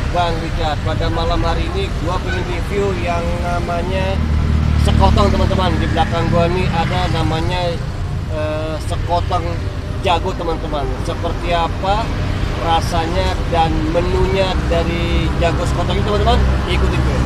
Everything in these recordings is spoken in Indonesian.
Bang Richard, pada malam hari ini gua pengen review yang namanya sekotong teman-teman. Di belakang gua nih ada namanya sekotong jago teman-teman. Seperti apa rasanya dan menunya dari jago sekotong itu teman-teman? Ikutin gue.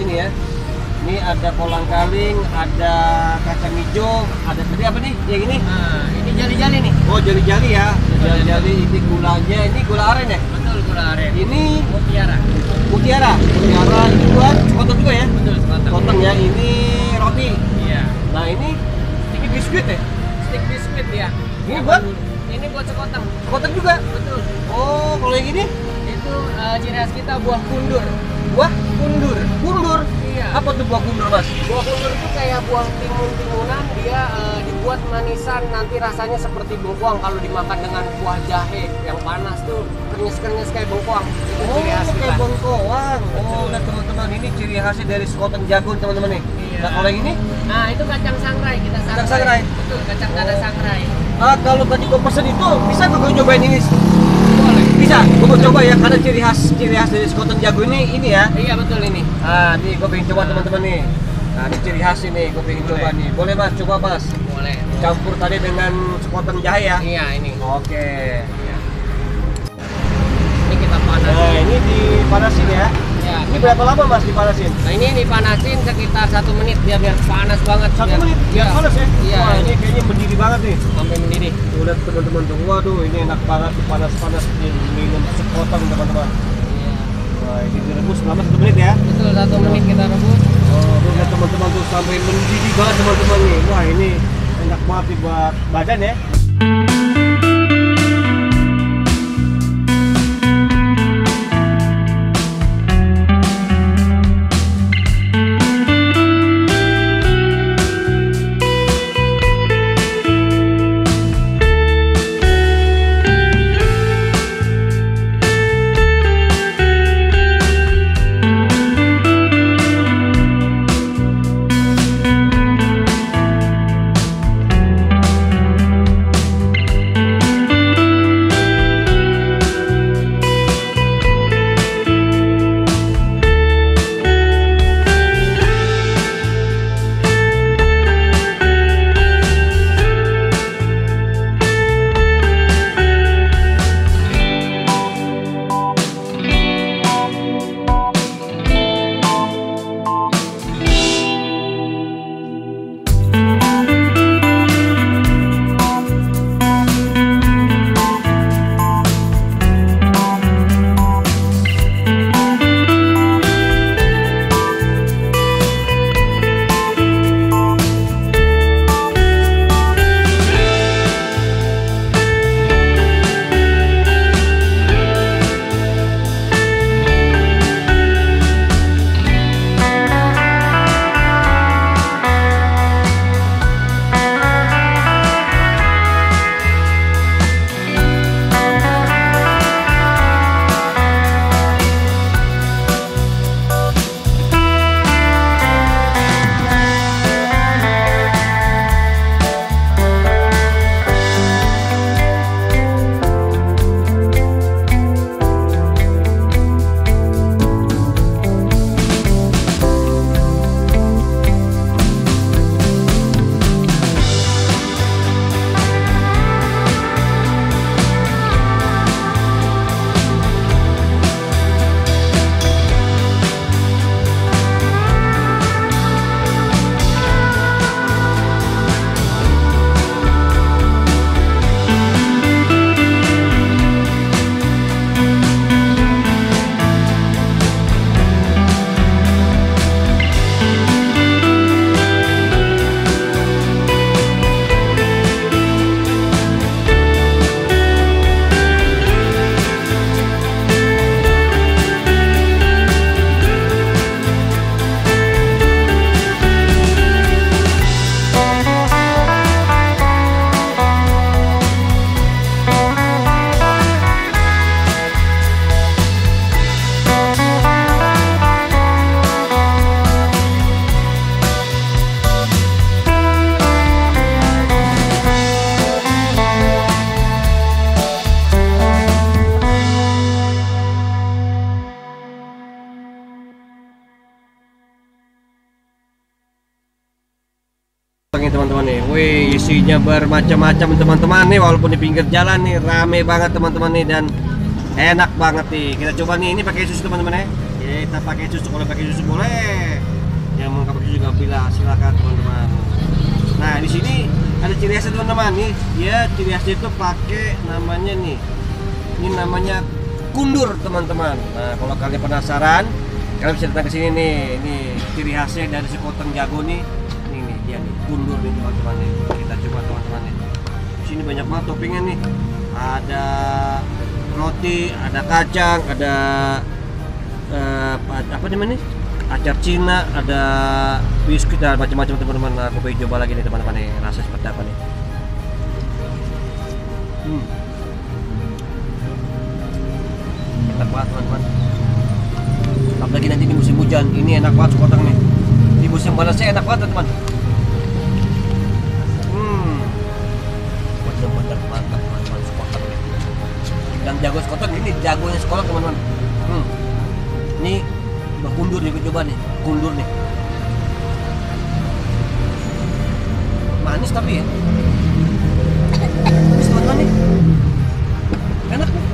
Sini ya, ini ada kolang-kaling, ada kacang hijau, ada tadi apa nih? Yang ini? Nah, ini jali-jali nih. Oh, jali-jali ya. Jali-jali ini gulanya, ini gula aren ya? Betul, gula aren. Ini mutiara. mutiara. Mutiara itu buat sekotong juga ya? Betul, sekotong. Sekotong ya, ini roti. Iya. Nah, ini biskuit ya? Stick biskuit ya. Ini buat? Ini buat sekotong. Sekotong juga? Betul. Oh, kalau yang ini? Itu ciri khas kita buah kundur. Buah? Kundur. Kundur? Iya. Apa tuh buah kundur, Mas? Buah kundur itu kayak buah timun-timunan, dia dibuat manisan, nanti rasanya seperti bengkoang kalau dimakan dengan kuah jahe yang panas tuh krenyes-krenyes kayak bengkoang. Itu Oh, ciri khas kita. kayak bengkoang. Oh, nah teman-teman, ini ciri khasnya dari sekotong jagung teman-teman nih. Iya. Nah, kalau yang ini? Nah, itu kacang sangrai kita sangrai. Kacang sangrai? Betul, kacang tanah sangrai. Kalau tadi gue pesen itu, bisa nggak gue cobain ini? Boleh. Bisa, gue mau coba ya, karena ciri khas dari sekotong jagung ini ya. Iya, betul ini. Nah, nih gue pengen coba teman-teman nih. Nah, ini ciri khas ini, gue pengen Boleh. coba nih. Boleh Mas, coba Mas. Boleh. Campur tadi dengan sekotong jahe ya. Iya, ini. Oke. Iya. Ini kita panas. Nah, ini dipanasin ya. Ya, Ini berapa lama Mas dipanasin? Nah, ini dipanasin sekitar 1 menit biar panas banget. 1 menit? Iya. Biar panas ya? Iya. Wah, ini kayaknya mendidih banget nih. Sampai mendidih. Tuh, lihat teman-teman tuh. Waduh, ini enak banget tuh, panas-panas minum sekotong teman-teman. Iya. Wah, ini direbus selama 1 menit ya. Betul, 1 menit kita rebus. Oh, tuh lihat teman-teman tuh sampai mendidih banget teman-teman nih. Wah, ini enak banget nih buat badan ya. nih teman-teman nih. Wih, isinya bermacam-macam teman-teman nih, walaupun di pinggir jalan nih rame banget teman-teman nih dan enak banget nih. Kita coba nih, ini pakai susu teman-teman ya. Kita pakai susu, kalau pakai susu boleh. Yang mau pakai susu juga bila silakan teman-teman. Nah di sini ada ciri khasnya teman-teman nih. Dia ciri khasnya itu pakai namanya nih. Ini namanya kundur teman-teman. Nah kalau kalian penasaran, kalian bisa datang ke sini nih. Ini ciri khasnya dari sekoteng jago nih. Ini dia nih kundur nih teman-teman nih. Kita coba teman-teman nih. Di sini banyak banget toppingnya nih. Ada roti, ada kacang, ada apa namanya? Acar Cina, ada biskuit dan macam-macam teman-teman. Aku pengen coba lagi nih teman-teman nih. Rasa seperti apa nih? Enak banget teman-teman. Apalagi nanti di musim hujan, ini enak banget sekoteng nih. Di musim panasnya enak banget teman. Bener-bener mantap teman-teman sekoteng nih. Yang jago sekoteng ini jagonya sekolah teman-teman. Ini udah kundur nih, gue coba nih, kundur nih. Manis tapi ya. Manis teman-teman nih. Enak nih.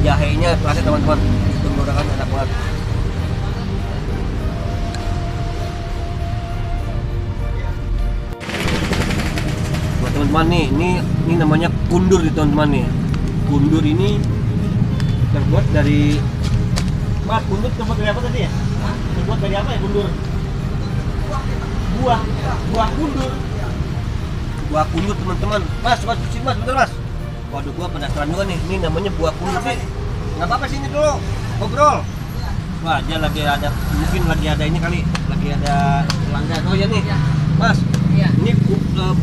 Jahenya terasa teman-teman, itu menggunakan enak banget. Buat teman-teman nih, ini namanya kundur nih teman-teman nih. Kundur ini terbuat dari Mas, kundur terbuat dari apa tadi ya? Terbuat dari apa ya kundur? Buah kundur. Buah kundur teman-teman. Mas, sini Mas, bentar Mas. Waduh, gua penasaran juga nih. Ini namanya buah kundur nih. Nggak apa-apa sini dulu, ngobrol. Wah, dia lagi ada, mungkin lagi ada ini kali, lagi ada pelanggan. Oh ya nih, Mas. Iya. Ini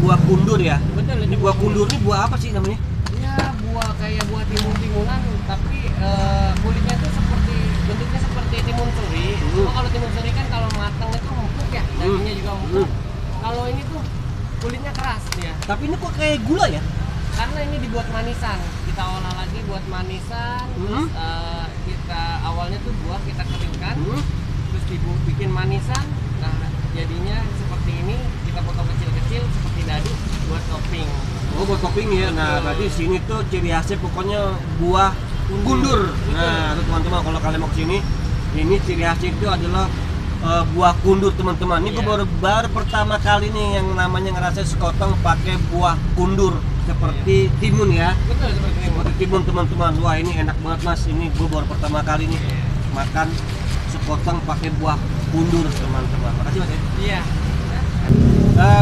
buah kundur ya? Betul. Ini buah kundur ini buah apa sih namanya? Buah kayak buah timun-timunan, tapi kulitnya tuh seperti, bentuknya seperti timun suri. Cuma kalau timun suri kan kalau matang itu empuk ya, dagingnya juga empuk. Kalau ini tuh kulitnya keras dia. Tapi ini kok kayak gula ya? Karena ini dibuat manisan, kita olah lagi buat manisan. Terus kita awalnya tuh buah kita keringkan, terus bikin manisan. Nah jadinya seperti ini, kita potong kecil-kecil seperti dadu buat topping. Oh, buat topping ya. Nah, berarti sini tuh ciri khasnya pokoknya buah kundur. Nah, tuh teman-teman kalau kalian mau ke sini, ini ciri khasnya itu adalah buah kundur teman-teman. Ini gue baru pertama kali nih yang namanya ngerasa sekoteng pakai buah kundur seperti timun ya. Betul, Seperti timun teman-teman. Wah, ini enak banget Mas. Ini gue baru pertama kali nih makan sekoteng pakai buah kundur teman-teman. Makasih Mas ya. Iya.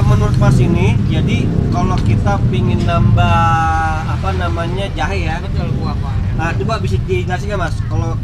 Menurut Mas ini, jadi kalau kita pingin nambah apa namanya jahe ya, Betul, buah-buahnya. coba bisa dijelasin nggak Mas? Kalau